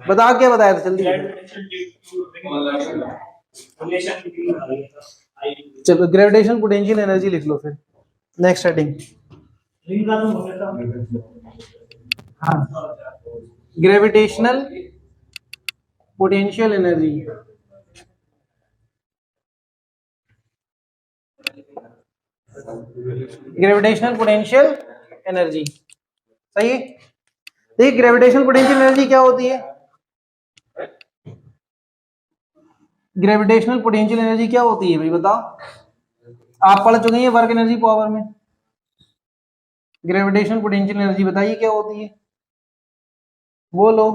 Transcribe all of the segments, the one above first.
बताओ क्या बताया था जल्दी। चलो ग्रेविटेशनल पोटेंशियल एनर्जी लिख लो फिर नेक्स्ट हेडिंग। हाँ, gravitational potential energy. Gravitational potential energy सही है। देखिए ग्रेविटेशनल पोटेंशियल एनर्जी क्या होती है। ग्रेविटेशनल पोटेंशियल एनर्जी क्या होती है भाई बताओ। आप पढ़ चुके हैं वर्क एनर्जी पावर में। ग्रेविटेशनल पोटेंशियल एनर्जी बताइए क्या होती है, बोलो।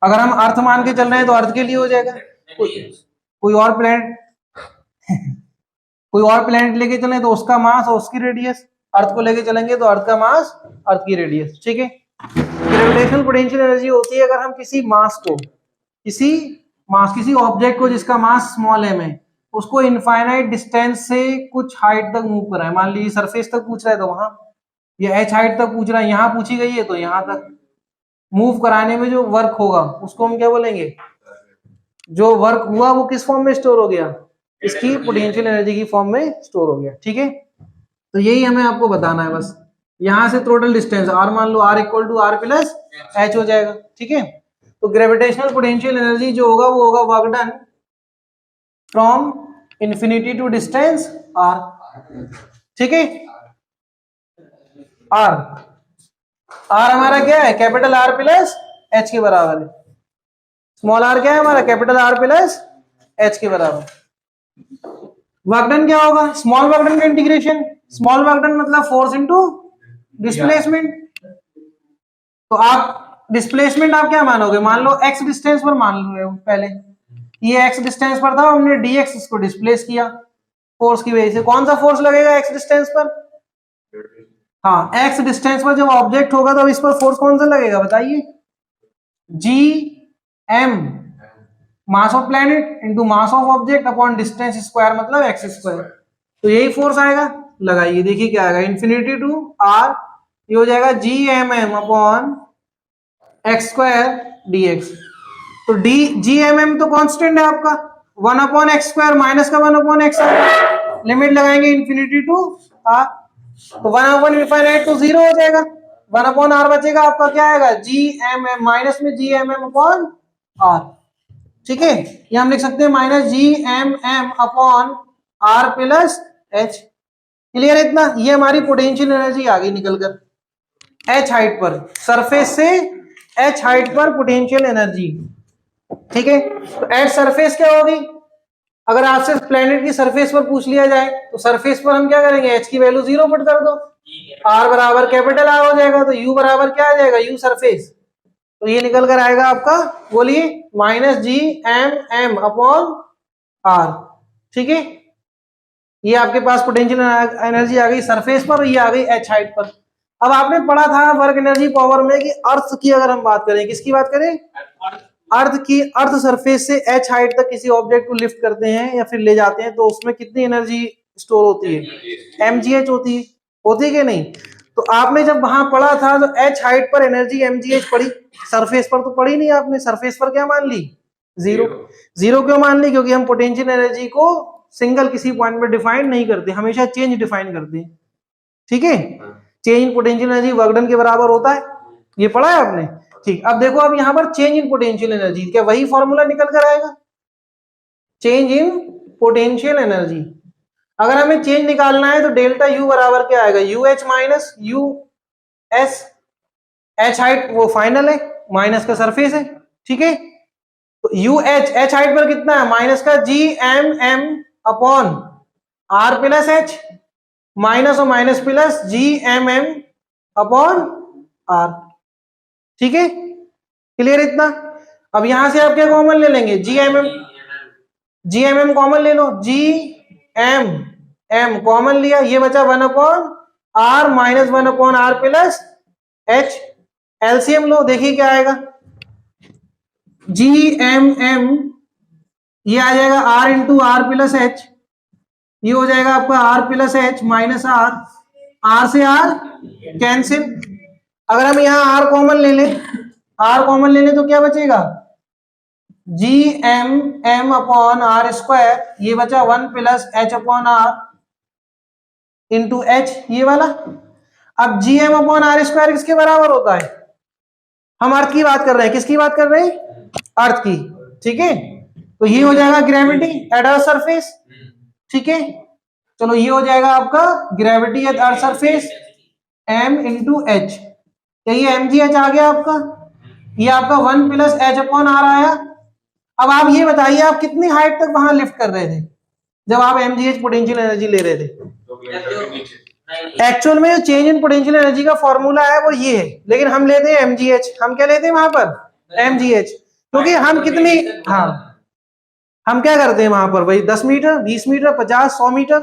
अगर हम अर्थ मान के चल रहे हैं तो अर्थ के लिए हो जाएगा। कोई और प्लेनेट कोई और प्लेनेट लेके चले तो उसका मास और उसकी रेडियस। अर्थ को लेके चलेंगे तो अर्थ का मास, अर्थ की रेडियस। ठीक है। ग्रेविटेशनल पोटेंशियल एनर्जी होती है अगर हम किसी किसी ऑब्जेक्ट को जिसका मास स्मॉल एम है उसको इनफाइनाइट डिस्टेंस से कुछ हाइट तक मूव कराए। मान लीजिए सरफेस तक पूछ रहा है तो वहां, या एच हाइट तक पूछ रहा है, यहां पूछी गई है तो यहां तक मूव कराने में जो वर्क होगा उसको हम क्या बोलेंगे। जो वर्क हुआ वो किस फॉर्म में स्टोर हो गया, इसकी पोटेंशियल एनर्जी की फॉर्म में स्टोर हो गया। ठीक है। तो यही हमें आपको बताना है बस। यहां से टोटल डिस्टेंस आर मान लो, R equal to R plus H हो जाएगा। ठीक है। तो ग्रेविटेशनल पोटेंशियल एनर्जी जो होगा वो होगा work done from infinity to distance R. ठीक है। आर आर हमारा क्या है, कैपिटल आर प्लस एच के बराबर है। स्मॉल आर क्या है हमारा, कैपिटल आर प्लस एच के बराबर। वर्क डन क्या होगा, स्मॉल वर्क डन का इंटीग्रेशन। स्मॉल वर्क डन मतलब फोर्स इनटू डिस्प्लेसमेंट। तो आप डिस्प्लेसमेंट आप क्या मानोगे, मान लो एक्स डिस्टेंस पर मान लो। पहले ये एक्स डिस्टेंस पर था, हमने डीएक्स इसको डिस्प्लेस किया फोर्स की वजह से। कौन सा फोर्स लगेगा एक्स डिस्टेंस पर, हाँ एक्स डिस्टेंस पर जब ऑब्जेक्ट होगा तो इस पर फोर्स कौन सा लगेगा बताइए, G M mass of planet into mass of object upon distance square मतलब एक्स स्क्वायर। तो यही फोर्स आएगा। लगाइए देखिए क्या आएगा, इन्फिनिटी टू आर ये हो जाएगा G M M upon X square D X. तो डी जी एम एम तो कांस्टेंट है आपका, 1 अपॉन एक्स स्क्वायर माइनस का 1 अपॉन एक्स। लिमिट लगाएंगे इन्फिनिटी टू आर, तो 1 अपॉन इनफाइनाइट तो 0 हो जाएगा। 1 अपॉन आर बचेगा आपका, क्या आएगा जी एम एम माइनस में G M M upon R. ठीक है। ये हम लिख सकते हैं minus G M M upon R plus H. Clear है इतना। ये हमारी पोटेंशियल एनर्जी आ गई निकलकर एच हाइट पर, सरफेस से एच हाइट पर पोटेंशियल एनर्जी। ठीक है। तो एट सरफेस क्या होगी, अगर आपसे प्लेनेट की सरफेस पर पूछ लिया जाए तो सरफेस पर हम क्या करेंगे, एच की वैल्यू 0 पुट कर दो, आर बराबर कैपिटल आर हो जाएगा। तो यू बराबर क्या आ जाएगा, यू सरफेस। तो ये निकल कर आएगा आपका, बोलिए minus G M M upon R. ठीक है। ये आपके पास पोटेंशियल एनर्जी आ गई सरफेस पर, ये आ गई एच हाइट पर। अब आपने पढ़ा था वर्क एनर्जी पावर में कि अर्थ की अगर हम बात करें, किसकी बात करें, अर्थ की। अर्थ सरफेस से एच हाइट तक किसी ऑब्जेक्ट को लिफ्ट करते हैं या फिर ले जाते हैं तो उसमें कितनी एनर्जी स्टोर होती है, mgh होती है कि नहीं। तो आपने जब वहां पढ़ा था तो एच हाइट पर एनर्जी mgh पढ़ी, सरफेस पर तो पढ़ी नहीं आपने। सरफेस पर क्या मान ली, 0। 0 क्यों मान ली, क्योंकि हम पोटेंशियल एनर्जी को सिंगल किसी पॉइंट में डिफाइन नहीं करते, हमेशा चेंज डिफाइन करते हैं। ठीक है। Change in potential energy work done के बराबर होता है, ये पढ़ा है आपने। ठीक। अब देखो, अब यहां पर चेंज इन पोटेंशियल एनर्जी, क्या वही फॉर्मूला निकल कर आएगा, चेंज इन पोटेंशियल एनर्जी। अगर हमें चेंज निकालना है तो डेल्टा यू बराबर क्या आएगा, U H minus U S. H height वो फाइनल है, माइनस का सरफेस है। ठीक है। तो यू एच, एच हाइट पर कितना है, माइनस का G M M upon R plus H, minus और minus plus G M M upon R. ठीक है। क्लियर इतना। अब यहां से आप क्या कॉमन ले लेंगे, G M M, G M M common ले लो, जी एम एम कॉमन लिया, ये बचा 1 upon R minus 1 upon R plus H. LCM लो, देखिए क्या आएगा, जी एम एम ये आ जाएगा R into R plus H, ये हो जाएगा आपका R plus H minus R, R से आर कैंसिल। अगर हम यहाँ आर कॉमन ले लें आर कॉमन ले लें तो क्या बचेगा, G M M upon R square, ये बचा 1 plus H upon R into H, ये वाला। अब G M upon R square किसके बराबर होता है, हम अर्थ की बात कर रहे हैं, किसकी बात कर रहे हैं, अर्थ की, ठीक है। तो ये हो जाएगा ग्रेविटी एट अर्थ सरफेस, ठीक है। चलो ये हो जाएगा आपका gravity eight earth surface m into H, ये एम जी एच आ गया आपका, ये आपका 1 प्लस एच अपॉन आर आया। अब आप ये बताइए आप कितनी हाइट तक वहां लिफ्ट कर रहे थे जब आप M G H potential energy ले रहे थे। एक्चुअल में जो चेंज इन पोटेंशियल एनर्जी का फॉर्मूला है वो ये है, लेकिन हम लेते हैं mgh, हम क्या लेते हैं वहां पर mgh, क्योंकि हम कितनी, हाँ हम क्या करते हैं वहां पर भाई 10 मीटर 20 मीटर 50 100 मीटर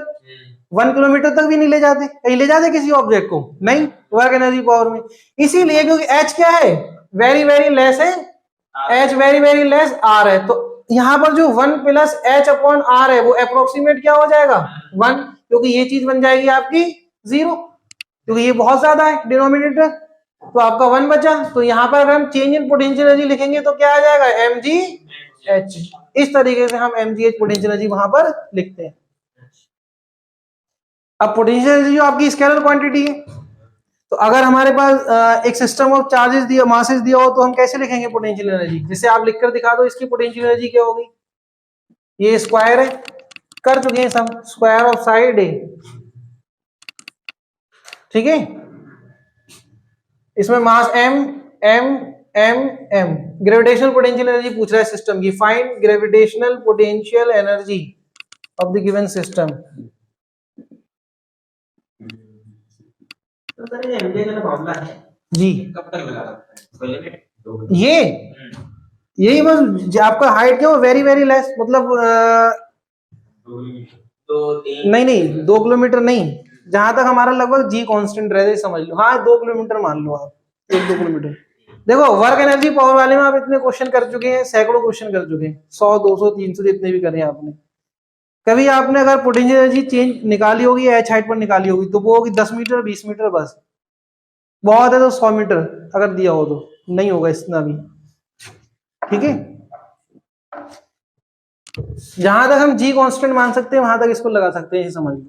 1 किलोमीटर तक भी नहीं ले जाते, कहीं ले जाते किसी ऑब्जेक्ट को, नहीं, वर्क एनर्जी पावर में। इसीलिए क्योंकि h क्या है, वेरी वेरी लेस है, h very very less r है, तो यहाँ पर जो 1 प्लस एच अपॉन आर है वो अप्रोक्सीमेट क्या हो जाएगा 1, क्योंकि ये चीज बन जाएगी आपकी 0, क्योंकि ये बहुत ज्यादा है डिनोमिनेटर, तो आपका 1 बचा। तो यहाँ पर अगर हम चेंज इन पोटेंशियल एनर्जी लिखेंगे तो क्या आ जाएगा mgh, इस तरीके से हम mgh पोटेंशियल एनर्जी वहां पर लिखते हैं। अब पोटेंशियल एनर्जी जो आपकी स्केलर क्वांटिटी है, तो अगर हमारे पास एक सिस्टम ऑफ चार्जेस दिया, मासेस दिया हो, तो हम कैसे लिखेंगे पोटेंशियल एनर्जी, जिसे आप लिखकर दिखा दो इसकी पोटेंशियल एनर्जी क्या होगी, ये स्क्वायर है, कर चुके हैं सब, स्क्वायर ऑफ साइड ए, ठीक है। इसमें मास m m m m, gravitational potential energy पूछ रहा है सिस्टम की, find gravitational potential energy of the given system. तो सर ये एमजे का फॉर्मूला है जी, कब तक लगा सकते हैं ये, यही बस आपका हाइट क्या हो, वेरी वेरी लेस, मतलब नहीं नहीं 2 किलोमीटर नहीं, जहां तक हमारा लगभग जी कांस्टेंट रहे समझ लो, हाँ 2 किलोमीटर मान लो आप, 1-2 किलोमीटर। देखो वर्क एनर्जी पावर वाले में आप इतने क्वेश्चन कर चुके हैं, सैकड़ों क्वेश्चन कर चुके हैं, 100 200 300 जितने भी करे आपने, कभी आपने अगर पोटेंशियल एनर्जी चेंज निकाली होगी, एच हाइट पर निकाली होगी, तो वो होगी 10 मीटर 20 मीटर बस, बहुत है तो 100 मीटर अगर दिया हो तो, नहीं होगा इतना भी, ठीक है। जहां तक हम जी कांस्टेंट मान सकते हैं वहां तक इसको लगा सकते हैं, समझ लो,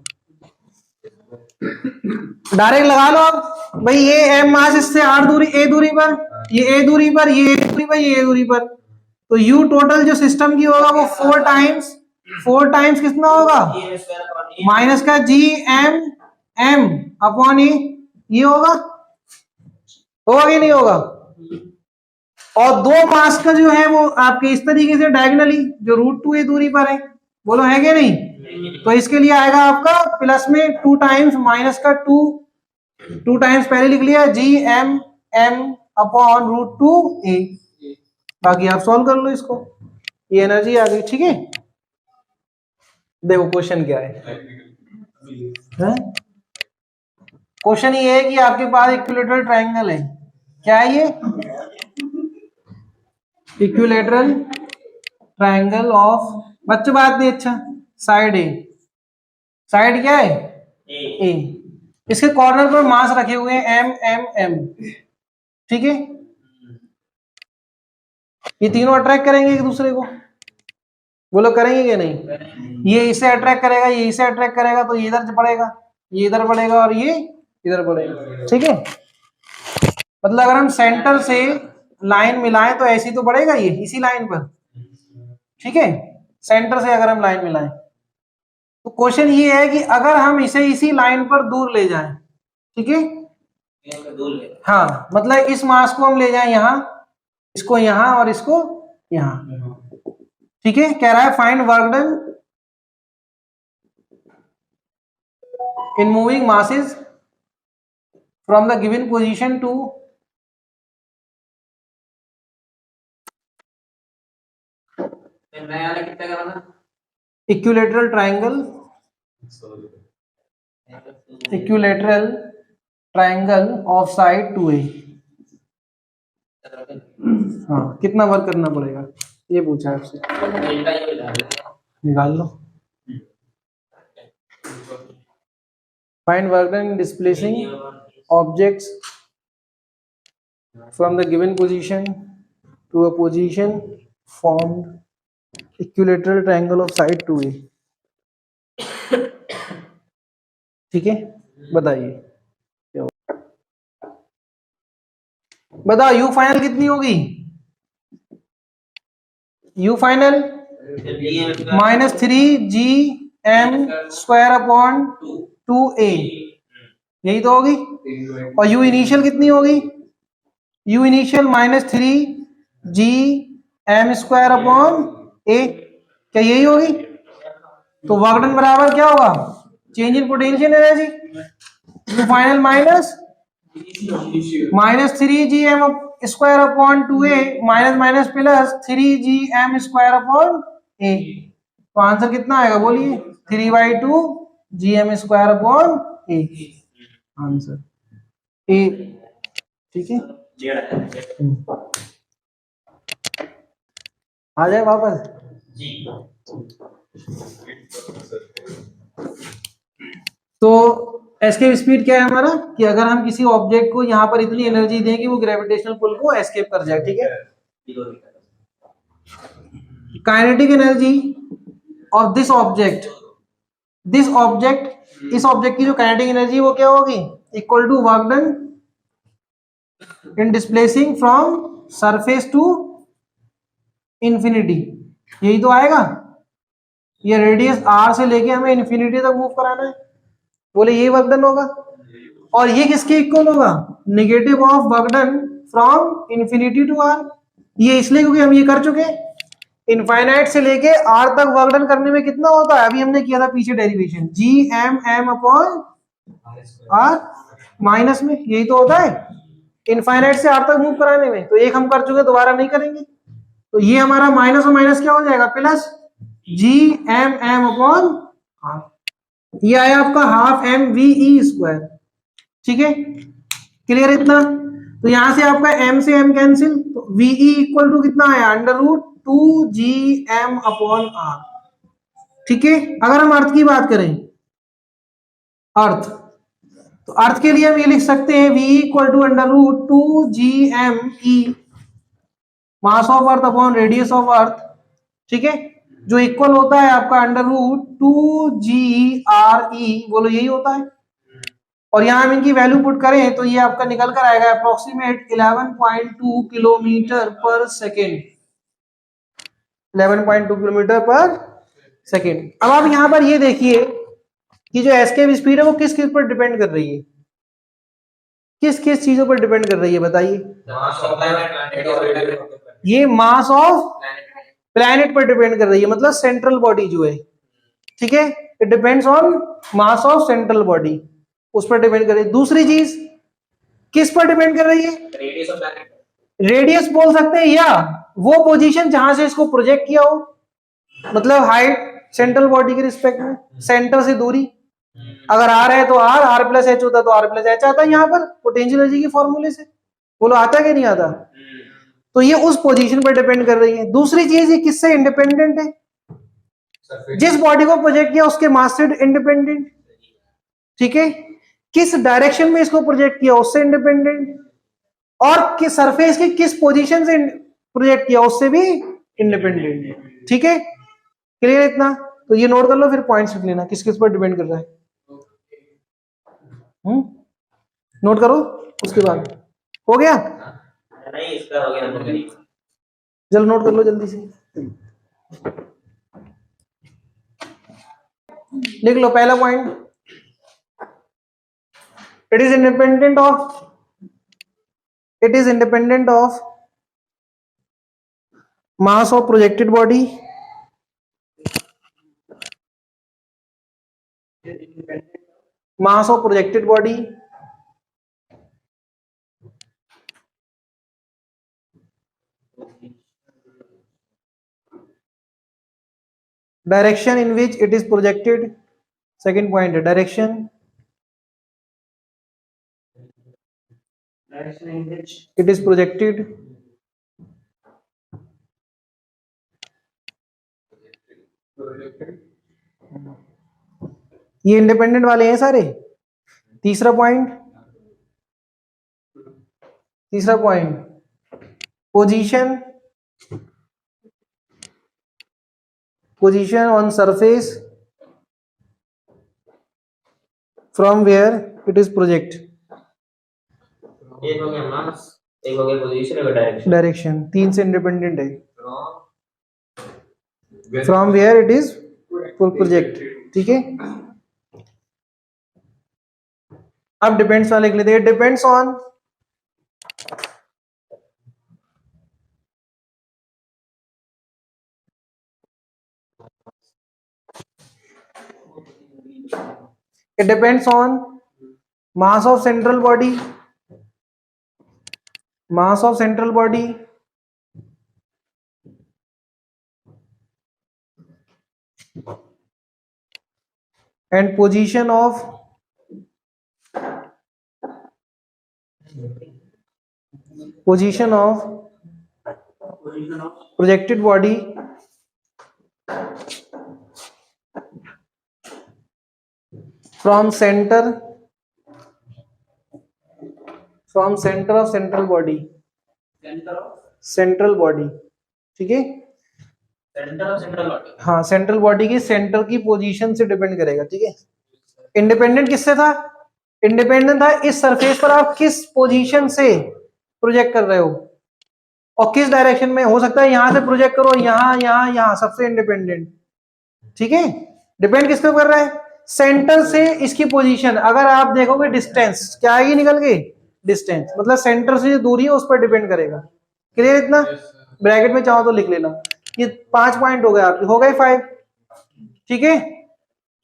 डायरेक्ट लगा लो आप भाई, ये एम मास इससे आर दूरी, ए दूरी पर, ये ए दूरी पर, ये ए दूरी पर, ये ए दूरी पर, तो यू टोटल जो सिस्टम की होगा वो 4 टाइम्स कितना होगा, माइनस का जी एम एम अपॉन ई, ये होगा कि नहीं होगा। और 2 मास का जो है वो आपके इस तरीके से डायगनली जो √2 दूरी पर है, बोलो है कि नहीं, तो इसके लिए आएगा आपका प्लस में 2 टाइम्स माइनस का 2 टाइम्स पहले लिख लिया जी एम एम अपॉन √2a, बाकी आप सॉल्व कर लो इसको, ये एनर्जी आ गई, ठीक है। देखो क्वेश्चन क्या है, क्वेश्चन ये है कि आपके पास इक्विलेटरल ट्रायंगल है, क्या है ये, इक्विलेटरल ट्रायंगल ऑफ, बच्चों बात नहीं, अच्छा साइड ए, साइड क्या है ए, इसके कॉर्नर पर मास रखे हुए हैं एम एम एम, ठीक है। ये तीनों अट्रैक्ट करेंगे एक दूसरे को, बोलो करेंगे कि नहीं, ये इसे अट्रैक्ट करेगा, ये इसे अट्रैक्ट करेगा, तो ये इधर पड़ेगा, ये इधर पड़ेगा और ये इधर पड़ेगा, ठीक है। मतलब अगर हम सेंटर से लाइन मिलाएं तो ऐसी तो बढ़ेगा ये इसी लाइन पर, ठीक है, सेंटर से अगर हम लाइन मिलाएं, तो क्वेश्चन ये है कि अगर हम इसे इसी लाइन पर दूर ले जाएं, ठीक है, हाँ मतलब इस मास को हम ले जाएं यहाँ, इसको यहाँ और इसको यहाँ, ठीक है। कह रहा है find work done in moving masses from the given position to equilateral triangle, equilateral triangle of side 2a, हाँ कितना वर्क करना पड़ेगा ये पूछा है आपसे, निकाल लो। Find work done in displacing objects from the given position to a position formed equilateral triangle of side 2a। ठीक है, बताइए क्या होगा? बताओ यू फाइनल कितनी होगी? You final -3 GM² upon 2a, यही तो होगी। और यू इनिशियल कितनी होगी? You initial -3 GM² upon a, क्या यही होगी? तो वर्क डन बराबर क्या होगा? Change in potential energy. You final -3 GM² upon 2a minus minus plus 3 GM² upon a। तो आंसर कितना आएगा बोलिए? 3/2 GM² upon a। Answer A. ठीक है, आ जाए वापस। तो एस्केप स्पीड क्या है हमारा? कि अगर हम किसी ऑब्जेक्ट को यहाँ पर इतनी एनर्जी दें कि वो ग्रेविटेशनल पुल को एस्केप कर जाए। ठीक है, kinetic energy of this object, इस ऑब्जेक्ट की जो काइनेटिक एनर्जी वो क्या होगी? Equal to work done in displacing from surface to infinity, यही तो आएगा। ये रेडियस r से लेके हमें इंफिनिटी तक मूव कराना है, बोले यही वर्क डन होगा। और ये किसके इक्वल होगा? Negative of work done from infinity to r। ये इसलिए क्योंकि हम ये कर चुके हैं। इनफाइनाइट से लेके r तक वर्क डन करने में कितना होता है? अभी हमने किया था पीछे derivation, GM upon r minus में, यही तो होता है इनफाइनाइट से r तक मूव कराने में। तो एक हम कर चुके, दोबारा नहीं करेंगे। तो ये हमारा माइनस और माइनस क्या हो जाएगा? Plus GM upon r। ये आया आपका ½ mve²। ठीक है, क्लियर इतना? तो यहां से आपका m से m कैंसिल, तो ve इक्वल टू कितना आया? √2GM upon r। ठीक है, अगर हम अर्थ की बात करें, अर्थ, तो अर्थ के लिए हम ये लिख सकते हैं v equal to √2GMe, mass of earth upon radius of earth. ठीक है, जो इक्वल होता है आपका √2GRE, बोलो यही होता है। और यहां हम इनकी वैल्यू पुट करें तो ये आपका निकल कर आएगा अप्रोक्सीमेट 11.2 किलोमीटर पर सेकेंड। 11.2 किलोमीटर पर सेकेंड। अब आप यहां पर ये देखिए कि जो एस्केप स्पीड है वो किस किस पर डिपेंड कर रही है? किस किस चीजों पर डिपेंड कर रही है बताइए? ये मास ऑफ प्लैनेट पर डिपेंड कर रही है, मतलब सेंट्रल बॉडी जो है। ठीक है, it depends on mass of central body, उस पर डिपेंड कर रही है। दूसरी चीज किस पर डिपेंड कर रही है? रेडियस बोल सकते हैं, या वो पोजीशन जहां से इसको प्रोजेक्ट किया हो, मतलब हाइट सेंट्रल बॉडी के रिस्पेक्ट में, सेंटर से दूरी। अगर आर है तो आर प्लस एच होता, तो आर प्लस एच आता है यहाँ पर पोटेंशियल एनर्जी के फॉर्मूले से। बोलो आता है कि नहीं आता? तो ये उस पोजीशन पर डिपेंड कर रही है। दूसरी चीज ये किससे इंडिपेंडेंट है? जिस बॉडी को प्रोजेक्ट किया उसके मास से इंडिपेंडेंट। ठीक है, किस डायरेक्शन में इसको प्रोजेक्ट किया उससे इंडिपेंडेंट, और किस सरफेस की किस पोजीशन से प्रोजेक्ट किया उससे भी इंडिपेंडेंट। ठीक है, क्लियर इतना? तो ये नोट कर लो, फिर पॉइंट्स लिख लेना किस किस पर डिपेंड कर रहा है। नोट करो, उसके बाद हो गया? नहीं, इसका हो गया। चलो नोट कर लो जल्दी से, लिख लो पहला point. It is independent of mass of projected body, mass of projected body direction in which it is projected. Second point है direction in which it is projected, ये इंडिपेंडेंट वाले हैं सारे। तीसरा पॉइंट तीसरा point, position on surface from where it is project. एक हो गया मास, एक हो गया पोजीशन, एक डायरेक्शन। डायरेक्शन 3 से इंडिपेंडेंट है। From where it is project, ठीक है। अब डिपेंड्स वाले लिख लेते हैं। Depends on it depends on mass of central body, and position of projected body from center of central body, ठीक है। हाँ, सेंट्रल बॉडी की सेंटर की पोजीशन से डिपेंड करेगा, ठीक है। इंडिपेंडेंट किससे था? इंडिपेंडेंट था इस सरफेस पर आप किस पोजीशन से प्रोजेक्ट कर रहे हो और किस डायरेक्शन में। हो सकता है यहां से प्रोजेक्ट करो, यहां, सबसे इंडिपेंडेंट, ठीक है। डिपेंड किस पर कर रहा है? सेंटर से इसकी पोजीशन। अगर आप देखोगे डिस्टेंस क्या आएगी निकल के, डिस्टेंस, मतलब सेंटर से जो दूरी है उस पर डिपेंड करेगा। क्लियर इतना? ब्रैकेट में चाहो तो लिख लेना। ये 5 पॉइंट हो गए आपके, हो गए 5, ठीक है।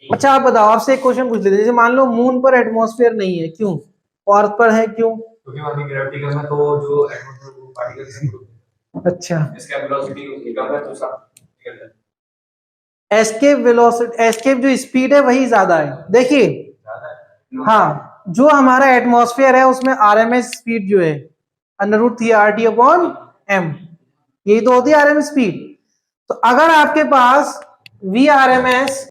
अच्छा आप बताओ, आपसे एक क्वेश्चन पूछ लेते, जैसे मान लो मून पर एटमॉस्फेयर नहीं है, क्यों? और अर्थ पर है, क्यों? क्योंकि वहां की ग्रेविटी कम है, तो जो एटमॉस्फेयर पार्टिकल्स, अच्छा, इसका वेलोसिटी कम है तो सब निकल जाता एस्केप वेलोसिटी, एस्केप जो स्पीड है वही ज्यादा है। देखिए, है। हाँ, जो हमारा एटमॉस्फेयर है उसमें आरएमएस स्पीड जो है √3RT/m, यही तो होती है आरएमएस स्पीड। तो अगर आपके पास VRMS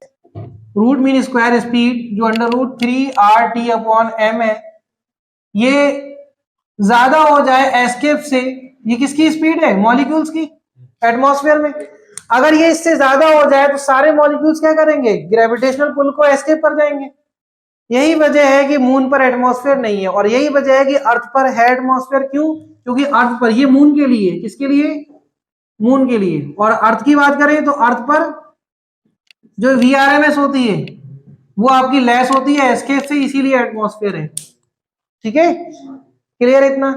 root mean square speed जो √3RT/m है, ये ज्यादा हो जाए एस्केप से, ये किसकी स्पीड है? मॉलिक्यूल्स की, एटमॉस्फेयर में। अगर ये इससे ज्यादा हो जाए तो सारे मॉलिक्यूल्स क्या करेंगे? ग्रेविटेशनल पुल को एस्केप कर जाएंगे। यही वजह है कि मून पर एटमॉस्फेयर नहीं है, और यही वजह है कि अर्थ पर है एटमॉस्फेयर। क्यों? क्योंकि अर्थ पर, ये मून के लिए, किसके लिए? मून के लिए। और अर्थ की बात करें तो अर्थ पर जो VRMS होती है वो आपकी लेस होती है एस्केप से, इसीलिए एटमॉस्फेयर है, ठीक है। क्लियर इतना?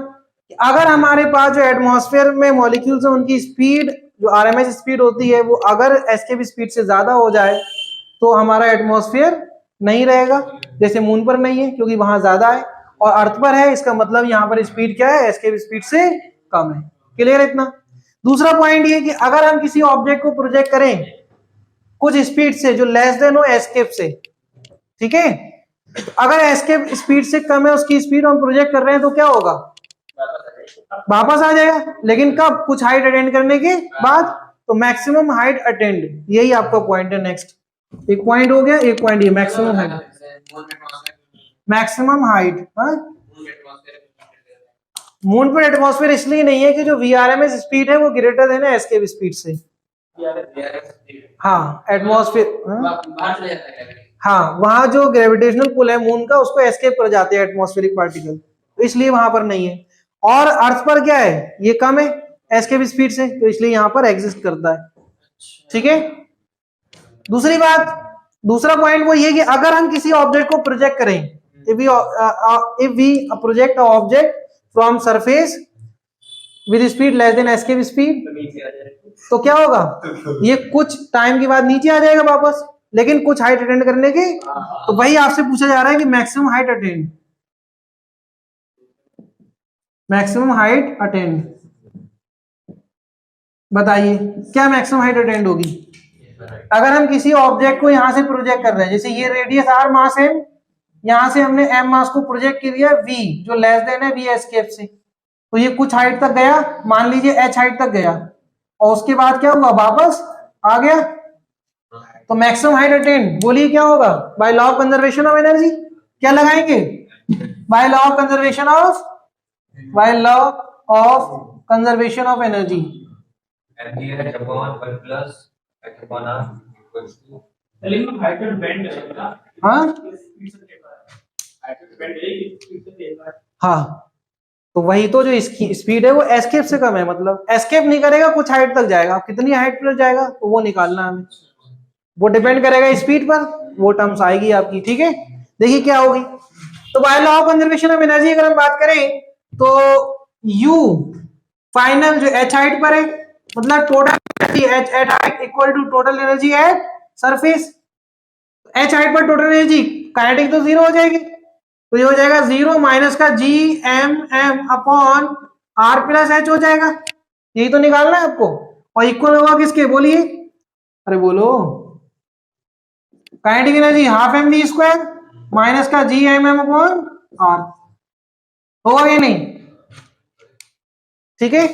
अगर हमारे पास जो एटमॉस्फेयर में मॉलिक्यूल्स हैं उनकी स्पीड जो आरएमएस स्पीड होती है वो अगर एस्केप स्पीड से ज्यादा हो जाए तो हमारा एटमॉस्फेयर नहीं रहेगा, जैसे मून पर नहीं है क्योंकि वहां ज्यादा है, और अर्थ पर है, इसका मतलब यहाँ पर स्पीड क्या है? एस्केप स्पीड से कम है। क्लियर इतना? दूसरा पॉइंट ये कि अगर हम किसी ऑब्जेक्ट को प्रोजेक्ट करें कुछ स्पीड से जो लेस देन हो एस्केप से, ठीक है, अगर एस्केप स्पीड से कम है उसकी स्पीड, हम प्रोजेक्ट कर रहे हैं, तो क्या होगा? वापस आ जाएगा। लेकिन कब? कुछ हाइट अटेंड करने के बाद। तो मैक्सिमम हाइट अटेंड, यही आपका पॉइंट है। नेक्स्ट एक पॉइंट हो गया, एक पॉइंट ये maximum height, maximum height. Moon पर एटमॉस्फेयर इसलिए नहीं है कि जो VRMS स्पीड है वो ग्रेटर देन है एस्केप स्पीड से। हाँ, एटमॉस्फेयर, हाँ, वहां जो ग्रेविटेशनल पुल है मून का उसको एस्केप कर जाते हैं एटमॉस्फेरिक पार्टिकल, तो इसलिए वहां पर नहीं है। और अर्थ पर क्या है? ये कम है एस्केप स्पीड से, तो इसलिए यहां पर एग्जिस्ट करता है, ठीक है। दूसरी बात, दूसरा पॉइंट वो ये कि अगर हम किसी ऑब्जेक्ट को प्रोजेक्ट करें, if we project a object from surface with speed less than escape speed, तो क्या होगा? ये कुछ टाइम के बाद नीचे आ जाएगा वापस, लेकिन कुछ हाइट अटेंड करने की। तो वही आपसे पूछा जा रहा है कि maximum height attend, maximum height attend, बताइए क्या मैक्सिमम हाइट अटेंड होगी? अगर हम किसी ऑब्जेक्ट को यहां से प्रोजेक्ट कर रहे हैं, जैसे ये रेडियस r मास है, यहां से हमने m मास को प्रोजेक्ट कर दिया v जो लेस देन है v एस्केप से, तो ये कुछ हाइट तक गया, मान लीजिए h हाइट तक गया, और उसके बाद क्या हुआ? वापस आ गया। तो मैक्सिमम हाइट अटेंड, बोलिए क्या होगा? Bye law of conservation of energy क्या लगाएंगे? By law of conservation of bye law of conservation of energy. mgh upon 1 plus h upon r equals to लेकिन हाइड्रोजन बैंड है ना, हाँ स्पीड से देता है, हाइड्रोजन बैंड एक स्पीड से देता है। हाँ, तो वही तो जो इसकी स्पीड है वो एस्केप से कम है, मतलब एस्केप नहीं करेगा, कुछ हाइट तक जाएगा, कितनी हाइट पर जाएगा तो वो निकालना है हमें, वो डिपेंड करेगा स्पीड पर, वो टर्म्स आएगी आपकी। ठीक है, देखिए क्या होगी। तो by law of conservation of energy अगर हम बात करें तो U फाइनल जो H हाइट पर है, मतलब total energy H at height equal to total energy at surface. H height पर टोटल एनर्जी काइनेटिक तो जीरो हो जाएगी, तो ये हो जाएगा जीरो माइनस का G M M upon R plus H हो जाएगा। यही तो निकालना है आपको, और इक्वल होगा किसके, बोलिए, अरे बोलो, kinetic energy half M V square minus का G M M upon R, होगा या नहीं? ठीक है,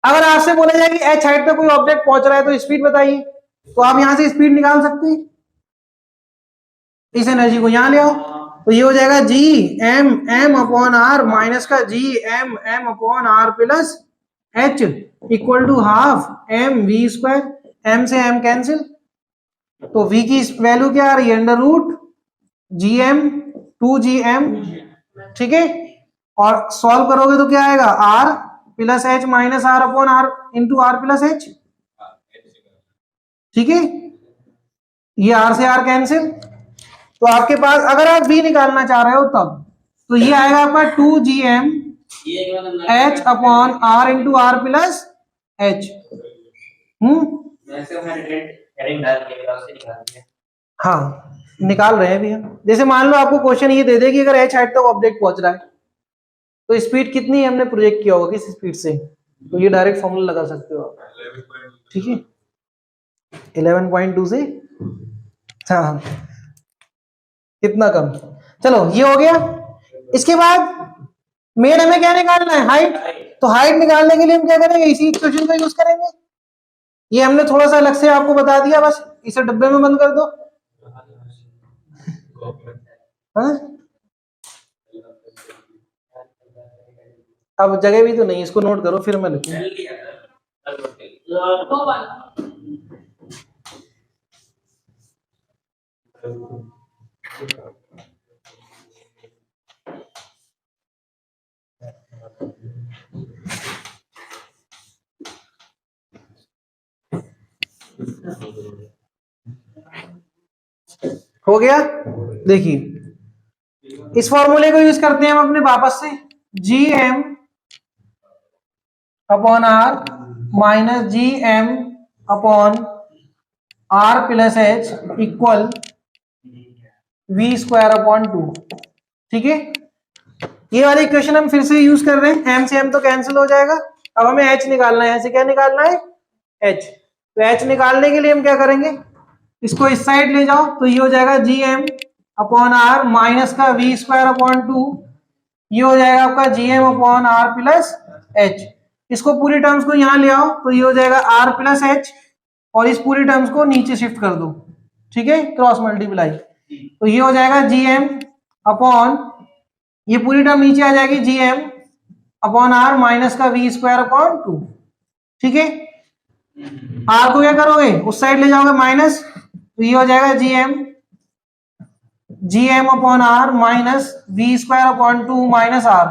अगर आपसे बोला जाए कि एच हाइट पे कोई ऑब्जेक्ट पहुंच रहा है तो स्पीड बताइए, तो आप यहां से स्पीड निकाल सकते हैं, इस एनर्जी को यहां ले आओ, तो ये हो जाएगा G M M upon R minus का G M M upon R plus H equal to half M V square, M से एम कैंसिल, तो v की वैल्यू क्या आ रही है, under root G M two G M. ठीक है, और सॉल्व करोगे तो क्या आएगा, r plus H minus R upon R into R plus H. ठीक है, ये r से r कैंसिल, तो आपके पास अगर आप v निकालना चाह रहे हो तब, तो ये आएगा आपका two G M H upon R into R plus H. Heading डाल के उससे निकाल दिया। हाँ, निकाल रहे हैं अभी हम। जैसे मान लो आपको क्वेश्चन ये दे दे कि अगर एच हाइट तक ऑब्जेक्ट पहुंच रहा है तो स्पीड कितनी हमने प्रोजेक्ट किया होगा, किस स्पीड से, तो ये डायरेक्ट फॉर्मूला लगा सकते हो आप। ठीक है, 11.2 से, हाँ, कितना कम। चलो ये हो गया, इसके बाद मेन हमें क्या निकालना है, हाइट। तो हाइट निकालने के लिए हम क्या करेंगे, इसी इक्वेशन का यूज करेंगे। ये हमने थोड़ा सा अलग से आपको बता दिया, बस इसे डब्बे में बंद कर दो। हाँ? अब जगह भी तो नहीं, इसको नोट करो फिर मैं लिखूं। हो गया, देखिए इस फॉर्मूले को यूज करते हैं हम अपने वापस से, G M upon R minus G M upon R plus H equal V square upon two. ठीक है, ये वाली इक्वेशन हम फिर से यूज कर रहे हैं, एम से एम तो कैंसिल हो जाएगा, अब हमें एच निकालना है, यहां से क्या निकालना है, एच। तो एच निकालने के लिए हम क्या करेंगे, इसको इस साइड ले जाओ, तो ये हो जाएगा G M upon R minus का वी स्क्वायर अपॉन टू, ये हो जाएगा आपका G M upon R plus H. इसको पूरी टर्म्स को यहां ले आओ, तो ये हो जाएगा आर प्लस एच, और इस पूरी टर्म्स को नीचे शिफ्ट कर दो। ठीक है, क्रॉस मल्टीप्लाई, तो ये हो जाएगा जी एम अपॉन, ये पूरी टर्म नीचे आ जाएगी, G M upon R minus का वी स्क्वायर अपॉन टू। ठीक है, आर को क्या करोगे, उस साइड ले जाओगे माइनस, तो ये हो जाएगा G M upon R minus V square upon two minus R.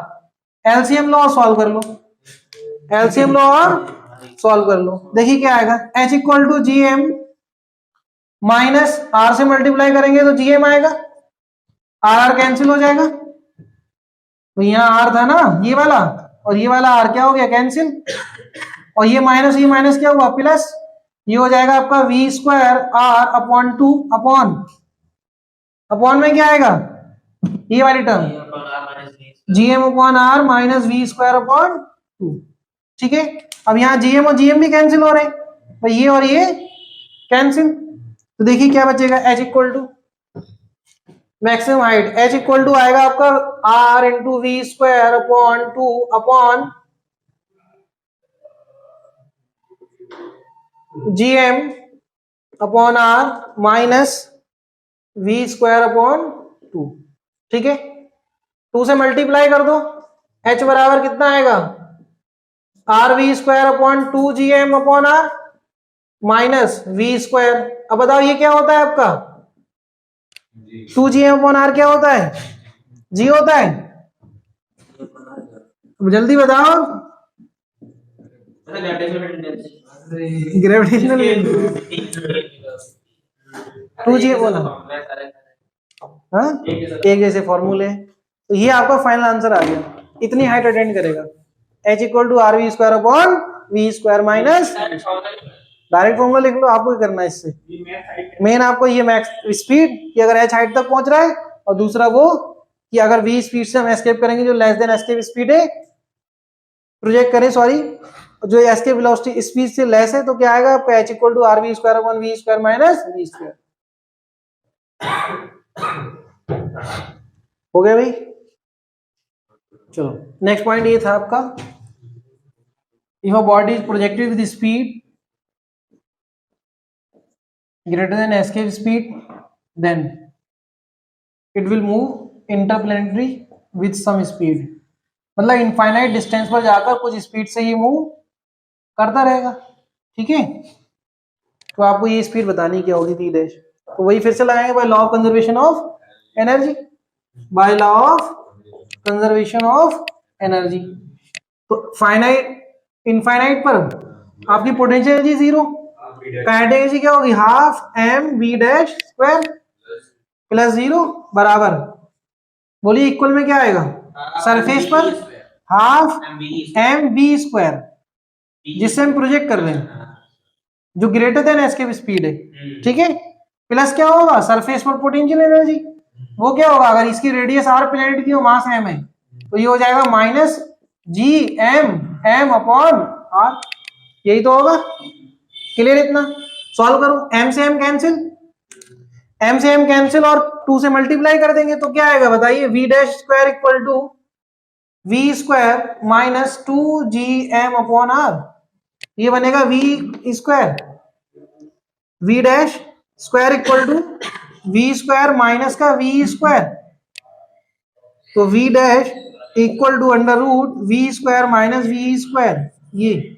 LCM लो और सॉल्व कर लो, एलसीएम लो और सॉल्व कर लो, देखिए क्या आएगा, H equal to G M minus R से मल्टीप्लाई करेंगे तो जीएम आएगा, आर आर कैंसिल हो जाएगा, तो यहाँ आर था ना ये वाला, और ये वाला आर क्या हो गया, कैंसिल, और ये माइनस क्या हुआ, प्लस, ये हो जाएगा आपका V square R upon two, upon में क्या आएगा, ये वाली term GM upon R minus V square upon two. ठीक है, अब यहाँ जीएम और जीएम भी कैंसिल हो रहे हैं, भाई ये और ये कैंसिल, तो देखिए क्या बचेगा, H equal to maximum height, H equal to आएगा आपका R into V square upon two upon G M upon R minus V square upon two. ठीक है, टू से मल्टीप्लाई कर दो, H बराबर कितना आएगा, R V square upon 2gm upon R minus V square. अब बताओ ये क्या होता है आपका, 2gm अपॉन आर क्या होता है, जी होता है। अब जल्दी बताओ, ग्रेविटेशनल 2gm बोला, हाँ एक जैसे फॉर्मूले। तो ये आपका फाइनल आंसर आ गया, इतनी हाइट अटेंड करेगा। H equal to R V square upon V square minus, direct formula लिख लो, आपको क्या करना है इससे। मेन आपको ये मैक्स स्पीड कि अगर H हाइट तक पहुंच रहा है, और दूसरा वो कि अगर V स्पीड से हम एस्केप करेंगे जो लेस देन एस्केप स्पीड है, प्रोजेक्ट करें सॉरी, जो एस्केप वेलोसिटी स्पीड से लेस है, तो क्या आएगा आपका H equal to R V square upon V square minus V square. हो गया भाई। चलो नेक्स्ट पॉइंट ये था आपका, if a body is projected with speed greater than escape speed, then it will move interplanetary with some speed। मतलब infinite distance पर जाकर कुछ स्पीड से ये मूव करता रहेगा, ठीक है। तो आपको ये स्पीड बतानी क्या होगी टी डैश, तो वही फिर से लगाएंगे by law of conservation of energy, by law of conservation of energy. तो फाइनाइट इनफाइनाइट पर आपकी potential energy zero, kinetic energy क्या होगी, half M V dash square plus zero बराबर, बोलिए इक्वल में क्या आएगा, सरफेस पर हाफ एम वी स्क्वायर जिससे हम प्रोजेक्ट कर रहे हैं, जो ग्रेटर देन एस्केप स्पीड है, ठीक है, प्लस क्या होगा सरफेस पर पोटेंशियल एनर्जी, वो क्या होगा, अगर इसकी रेडियस आर प्लेनेट की हो मास एम है, तो ये हो जाएगा minus G M M upon R, यही तो होगा। क्लियर इतना, सॉल्व करो, एम से एम कैंसिल, एम से एम कैंसिल और 2 से मल्टीप्लाई कर देंगे तो क्या आएगा बताइए, V dash square equal to V square minus 2gm upon R, ये बनेगा V square, V dash square equal to V square minus का वी स्क्वायर, तो V dash equal to under root V square minus V square. ये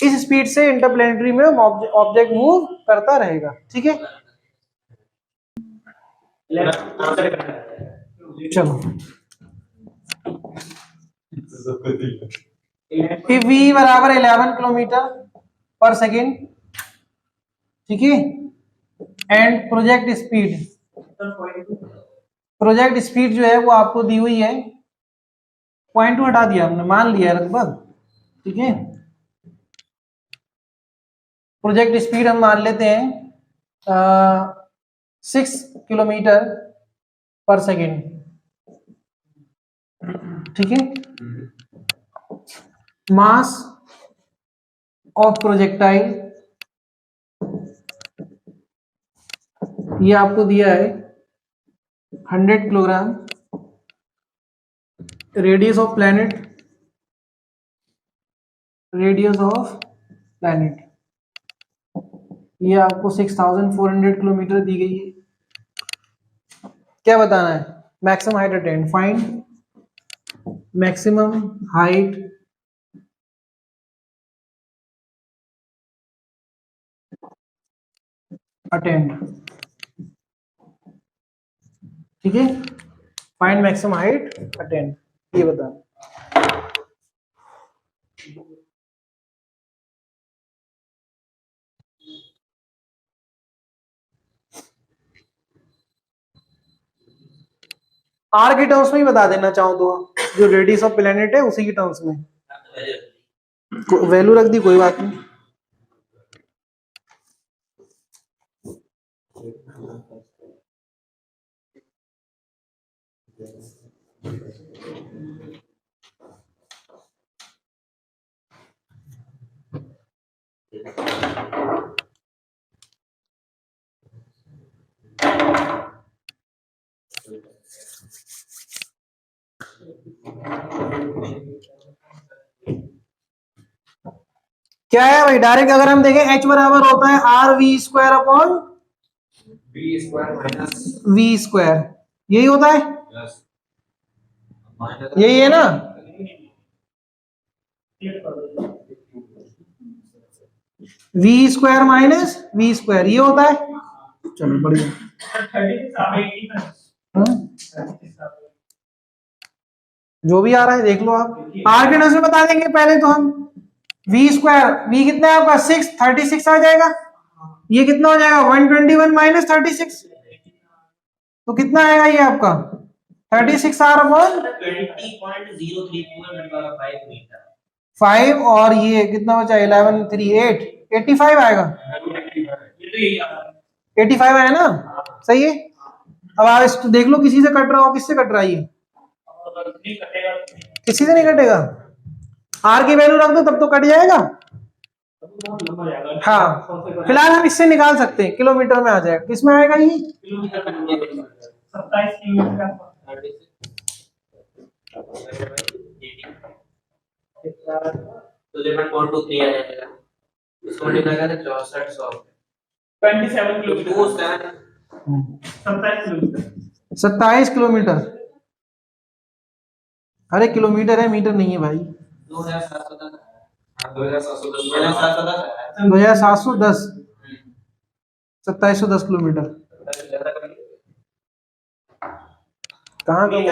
इस speed से interplanetary में object move करता रहेगा, ठीक है। चलो if v बराबर 11 किलोमीटर पर सेकेंड, ठीक है, एंड प्रोजेक्ट स्पीड जो है वो आपको दी हुई है, पॉइंट टू हटा दिया हमने, मान लिया लगभग, ठीक है। प्रोजेक्ट स्पीड हम मान लेते हैं 6 किलोमीटर पर सेकेंड, ठीक है। मास ऑफ प्रोजेक्टाइल ये आपको दिया है 100 किलोग्राम, रेडियस ऑफ प्लैनेट ये आपको 6400 किलोमीटर दी गई है। क्या बताना है, maximum height attend, find maximum height attend, ठीक है, फाइंड मैक्सिमम हाइट अटेंड, ये बताना। आर के टर्म्स में ही बता देना चाहो तो, जो रेडियस ऑफ प्लेनेट है उसी की टर्म्स में, वैल्यू रख दी कोई बात नहीं। क्या है भाई, डायरेक्ट अगर हम देखें एच बराबर होता है R V square upon V square minus V square, यही होता है, प्लस यही है ना, V square minus V square ये होता है। चलो बढ़िया। हाँ? जो भी आ रहा है देख लो आप, आर के टर्म्स में बता देंगे पहले तो हम। वी स्क्वायर, वी कितना है आपका 6, 36 आ जाएगा। ये कितना हो जाएगा 121 माइनस 36, तो कितना आएगा ये आपका 36 आर अपॉन 20.034 मीटर। 5 और ये कितना बचा 11 3 8 85 आएगा। 85 आया ना, सही है। अब आप इसको देख लो किसी से कट रहा हो, किससे कट रहा है ये, किसी से नहीं कटेगा। आर की वैल्यू रख दो तब तो कट जाएगा। हाँ फिलहाल हम इससे निकाल सकते हैं, किलोमीटर में आ जाएगा। किसमें आएगा ये 27 किलोमीटर। तो 0.423 आ जाएगा। इसको मल्टीप्लाई करें 6400 27 किलोमीटर। 27 किलोमीटर। अरे किलोमीटर है, मीटर नहीं है भाई। 2710 2710 2710 किलोमीटर। कहाँ कम हो गया?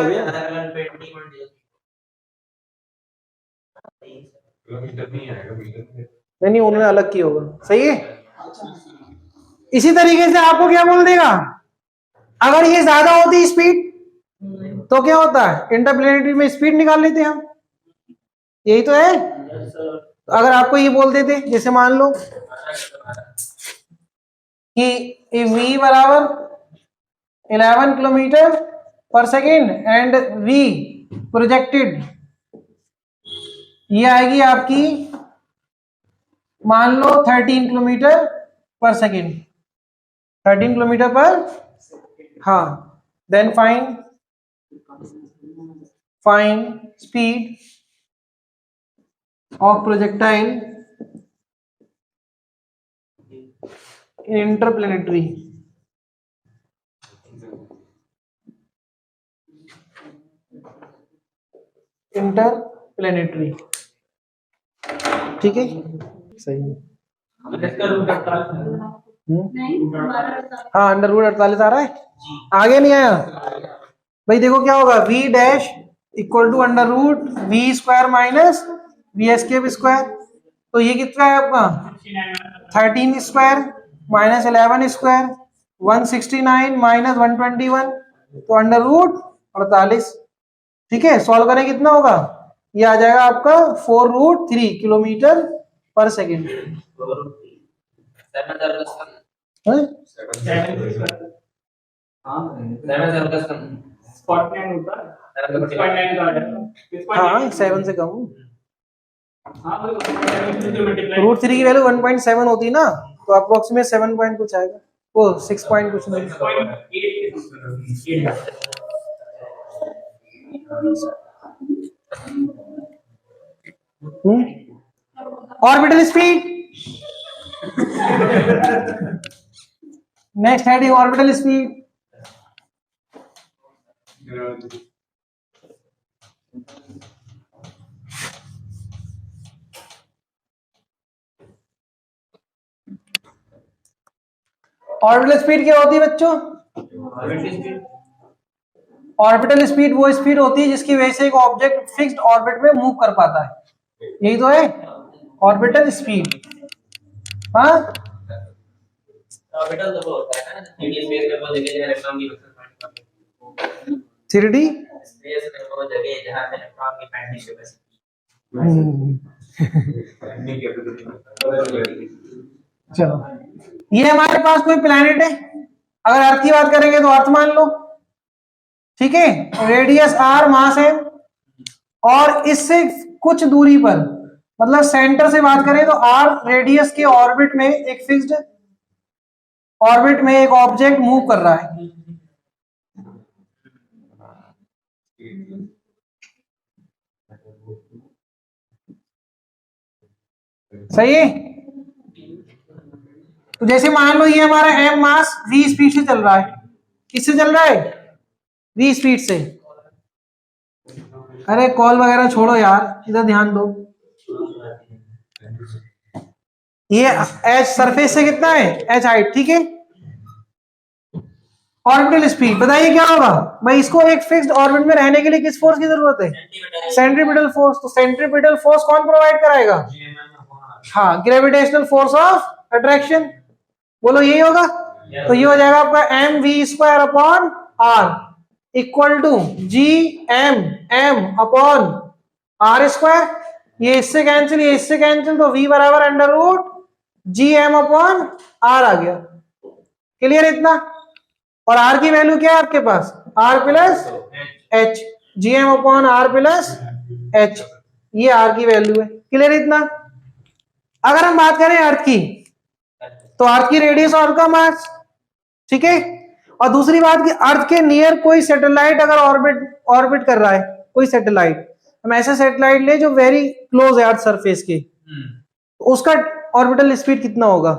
किलोमीटर नहीं आएगा, मीटर में। नहीं उन्होंने अलग किया होगा, सही है। इसी तरीके से आपको क्या बोल देगा, अगर ये ज्यादा होती स्पीड तो क्या होता है, इंटरप्लेनेटरी में स्पीड निकाल लेते हैं हम, यही तो है। अगर आपको ये बोल देते, जैसे मान लो कि v बराबर 11 किलोमीटर पर सेकेंड एंड v प्रोजेक्टेड ये आएगी आपकी मान लो 13 किलोमीटर पर सेकेंड, 13 किलोमीटर पर, हाँ। Then find speed of projectile in interplanetary. Interplanetary, ठीक है, सही है। हाँ अंडर रूट 48 आ रहा है, आगे नहीं आया भाई। देखो क्या होगा, v dash equal to under root V square minus V S cube square. तो ये कितना है आपका 13 स्क्वायर माइनस 11 स्क्वायर 169 माइनस 121, तो अंडर रूट 48। ठीक है, सॉल्व करें कितना होगा, ये आ जाएगा आपका 4√3 किलोमीटर पर सेकेंड। हाँ 7 से कम, √3 की वैल्यू 1.7 होती ना, तो अप्रोक्सीमेट 7 पॉइंट कुछ आएगा, वो 6 पॉइंट कुछ नहीं। Orbital speed, next heading orbital speed. Orbital speed क्या होती है बच्चों, ऑर्बिटल स्पीड वो स्पीड होती है जिसकी वजह से एक ऑब्जेक्ट फिक्स्ड ऑर्बिट में मूव कर पाता है, यही तो है ऑर्बिटल स्पीड। हाँ ऑर्बिटल तो वो होता है ना 3D स्पेस में वो जगह जहाँ इलेक्ट्रॉन की वेक्टर 3D स्पेस में वो जगह जहाँ पे इलेक्ट्रॉन की बैंडिंग कैपेसिटी। चलो ये हमारे पास कोई प्लैनेट है, अगर अर्थ की बात करेंगे तो अर्थ मान लो, ठीक है, रेडियस r मास है, और इससे कुछ दूरी पर मतलब सेंटर से बात करें तो r रेडियस के ऑर्बिट में एक फिक्स्ड ऑर्बिट में एक ऑब्जेक्ट मूव कर रहा है। सही है, तो जैसे मान लो ये हमारा m मास v स्पीड से चल रहा है, किससे चल रहा है, v स्पीड से। अरे कॉल वगैरह छोड़ो यार, इधर ध्यान दो। ये एच सरफेस से कितना है, एच हाइट, ठीक है। ऑर्बिटल स्पीड बताइए क्या होगा भाई, इसको एक फिक्स्ड ऑर्बिट में रहने के लिए किस फोर्स की जरूरत है, सेंट्रीपिटल फोर्स। तो सेंट्रीपिटल फोर्स कौन प्रोवाइड कराएगा, हाँ, ग्रेविटेशनल फोर्स ऑफ अट्रैक्शन, बोलो यही होगा। तो ये हो जाएगा आपका M V square upon R equal to G M M upon R square. ये इससे कैंसिल, ये इससे कैंसिल, तो v बराबर under root G M upon R आ गया। क्लियर इतना। और r की वैल्यू क्या है आपके पास, r plus H, G M upon R plus H, ये r की वैल्यू है। क्लियर इतना। अगर हम बात करें अर्थ की, तो अर्थ की रेडियस और का मास, ठीक है। और दूसरी बात कि अर्थ के नियर कोई सैटेलाइट अगर ऑर्बिट कर रहा है, कोई सैटेलाइट, हम ऐसे सैटेलाइट ले जो वेरी क्लोज है अर्थ सरफेस के, तो उसका ऑर्बिटल स्पीड कितना होगा,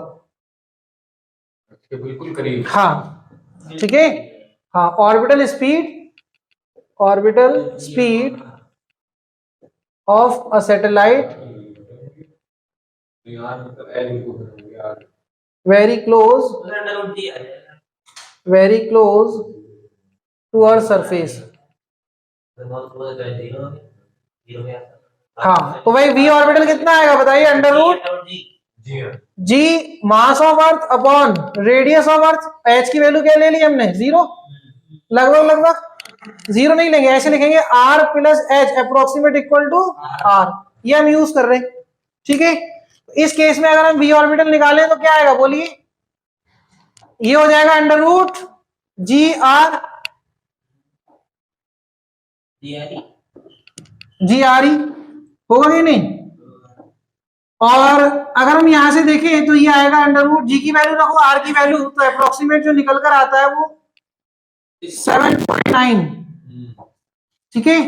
बिल्कुल करीब। हाँ, ठीक है, हाँ, orbital speed of a satellite very close to earth surface. हाँ, तो भाई वी ऑर्बिटल कितना आएगा बताइए, under root G mass of earth upon radius of earth. H की वैल्यू क्या ले ली हमने, 0, लगभग जीरो नहीं लेंगे, ऐसे लिखेंगे R plus H approximate equal to R, ये हम यूज कर रहे हैं, ठीक है। इस केस में अगर हम वी ऑर्बिटल निकालें तो क्या आएगा बोलिए, ये हो जाएगा अंडर रूट जी आर होगा कि नहीं। और अगर हम यहां से देखें तो ये आएगा अंडर रूट जी की वैल्यू रखो, आर की वैल्यू, तो अप्रोक्सीमेट जो निकल कर आता है वो 7.9, ठीक है,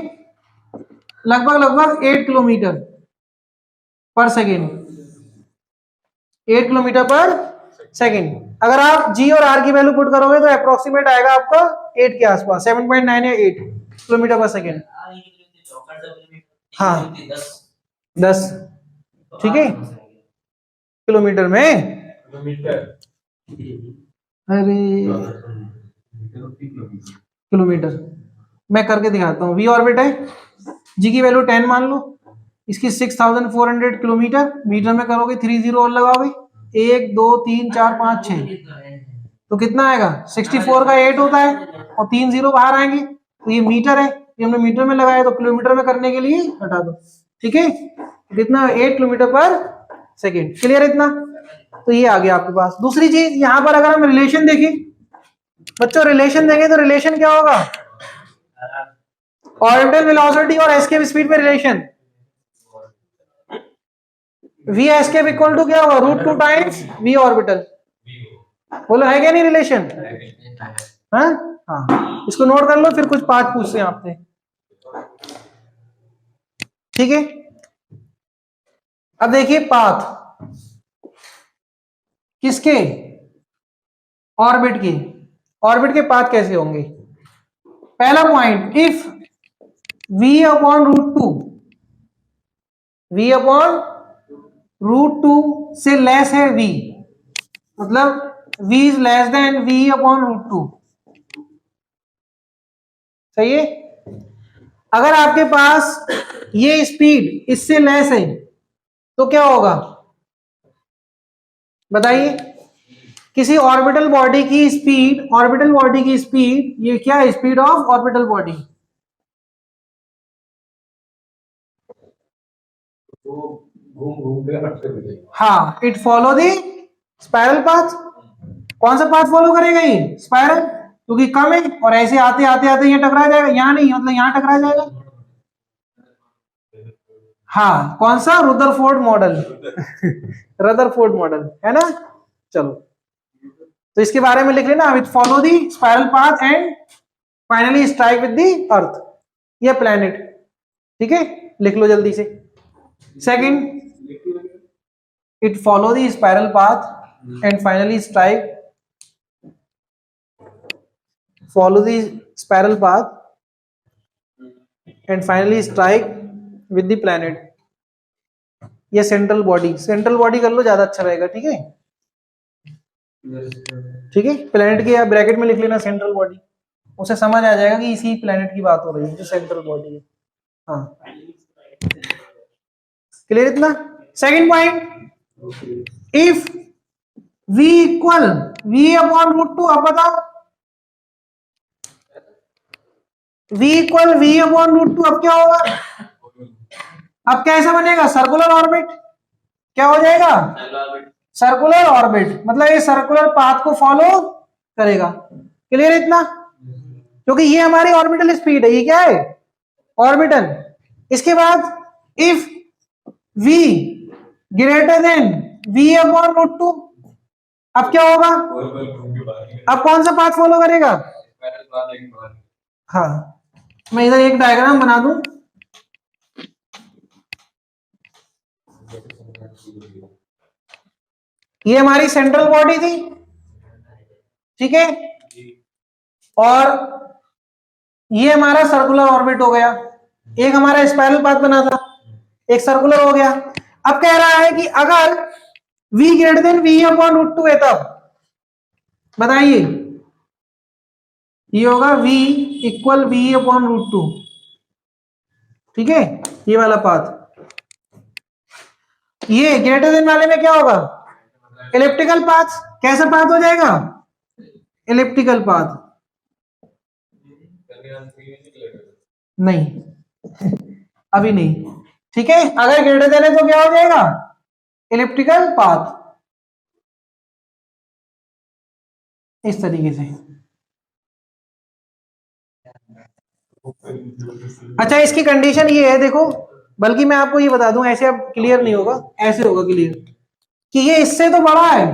लगभग 8 किलोमीटर पर सेकेंड, 8 किलोमीटर पर सेकेंड। अगर आप जी और आर की वैल्यू पुट करोगे तो अप्रोक्सीमेट आएगा आपका 8 के आसपास, 7.9 या 8 किलोमीटर पर सेकेंड, हाँ 10, ठीक है, किलोमीटर में, अरे किलोमीटर मैं करके दिखाता हूँ। वी ऑर्बिट है, जी की वैल्यू 10 मान लो, इसकी 6400 किलोमीटर, मीटर में करोगे 30 और लगाओगे, 1 2 3 4 5 6, तो कितना आएगा, 64 का 8 होता है और 3 0 बाहर आएंगे, तो ये मीटर है, ये हमने मीटर में लगाया, तो किलोमीटर में करने के लिए हटा दो, ठीक है, कितना 8 किलोमीटर पर सेकेंड। क्लियर इतना। तो ये आ गया आपके पास। दूसरी चीज यहां पर अगर हम रिलेशन देखें बच्चों, रिलेशन देंगे तो रिलेशन क्या होगा, ऑर्बिटल वेलोसिटी और एस्केप स्पीड में relation, V escape equal to क्या होगा, √2 टाइम्स वी ऑर्बिटल, बोलो है क्या नहीं रिलेशन, हाँ हाँ, इसको नोट कर लो, फिर कुछ पार्ट पूछते हैं आपसे, ठीक है। अब देखिए पाथ किसके, ऑर्बिट के, ऑर्बिट के पाथ कैसे होंगे। पहला point, if v upon √2, v upon √2 से लेस है v, मतलब v is less than v upon √2, सही है। अगर आपके पास ये स्पीड इससे लेस है तो क्या होगा बताइए, किसी ऑर्बिटल बॉडी की स्पीड, ये क्या है, स्पीड ऑफ ऑर्बिटल बॉडी, घूम के हट के, हाँ, it follow the spiral path. कौन सा पाथ फॉलो करेगा ये, स्पाइरल, क्योंकि कम है और ऐसे आते आते आते यहाँ टकरा जाएगा, यहाँ नहीं, मतलब यहाँ टकरा जाएगा, हाँ, कौन सा, रुदरफोर्ड मॉडल रदरफोर्ड मॉडल है ना। चलो, तो इसके बारे में लिख लेना, which follow the spiral path and finally strike with the earth, ये प्लैनेट, ठीक है, लिख लो जल्दी से। Second, it follow the spiral path and finally strike, follow the spiral path and finally strike with the planet. ये central body, central body कर लो ज्यादा अच्छा रहेगा, ठीक है। ठीक है, प्लेनेट के आप ब्रैकेट में लिख लेना सेंट्रल बॉडी, उसे समझ आ जाएगा कि इसी प्लेनेट की बात हो रही है जो सेंट्रल बॉडी है। हाँ, क्लियर इतना। Second point, if v equal v upon root two, अब बताओ v equal v upon root two, अब क्या होगा? अब कैसा बनेगा? Circular orbit. क्या हो जाएगा? सर्कुलर ऑर्बिट, मतलब ये सर्कुलर पाथ को फॉलो करेगा। क्लियर इतना, क्योंकि ये हमारी ऑर्बिटल स्पीड है, ये क्या है? ऑर्बिटल। इसके बाद if v greater than v upon root two, अब क्या होगा? अब कौन सा पाथ फॉलो करेगा? हाँ, मैं इधर एक डायग्राम बना दूं। ये हमारी सेंट्रल बॉडी थी, ठीक है, और ये हमारा सर्कुलर ऑर्बिट हो गया। एक हमारा स्पाइरल पाथ बना था, एक सर्कुलर हो गया। अब कह रहा है कि अगर v greater than v upon root two है तब बताइए, ये होगा v equal v upon root two, ठीक है, ये वाला पाथ। ये ग्रेटर देन वाले में क्या होगा? Elliptical path. कैसा पाथ हो जाएगा? Elliptical path. नहीं, अभी नहीं, ठीक है। अगर ग्रेटर देन है तो क्या हो जाएगा? इलिप्टिकल पाथ, इस तरीके से। अच्छा, इसकी कंडीशन ये है, देखो, बल्कि मैं आपको ये बता दूं, ऐसे अब क्लियर नहीं होगा, ऐसे होगा क्लियर, कि ये इससे तो बड़ा है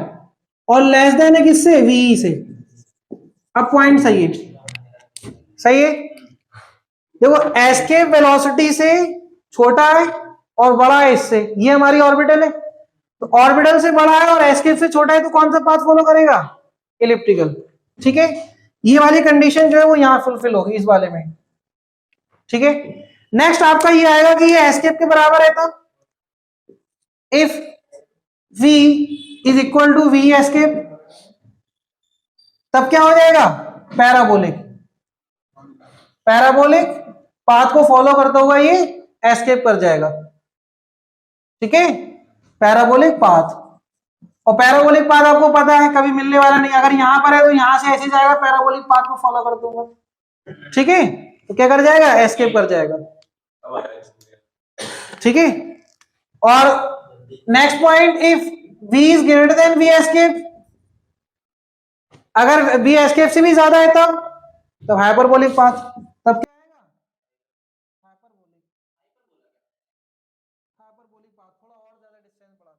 और लेस देन है किससे? वी से। अब पॉइंट सही है, सही है। देखो, एस्केप वेलोसिटी से छोटा है और बड़ा है इससे, ये हमारी ऑर्बिटल है, तो ऑर्बिटल से बड़ा है और एस्केप से छोटा है, तो कौन सा पाथ फॉलो करेगा? इलिप्टिकल, ठीक है। ये वाली कंडीशन जो है वो यहां फुलफिल होगी इस वाले में, ठीक है। नेक्स्ट आपका ये आएगा कि ये एस्केप के बराबर है, तब if v is equal to v escape, तब क्या हो जाएगा? पैराबोलिक। पैराबोलिक पाथ को फॉलो करता हुआ ये एस्केप कर जाएगा, ठीक है, पैराबोलिक पाथ। और पैराबोलिक पाथ आपको पता है कभी मिलने वाला नहीं, अगर यहां पर है तो यहां से ऐसे जाएगा, पैराबोलिक पाथ को फॉलो कर दूंगा, ठीक है, तो क्या कर जाएगा? एस्केप कर जाएगा, ठीक है। और next point, if v is greater than v escape, अगर v एस्केप से भी ज्यादा है तब हाइपरबोलिक पाथ, तब क्या आएगा? हाइपरबोलिक। हाइपरबोलिक पाथ, थोड़ा और ज्यादा डिस्टेंस बढ़ा दो,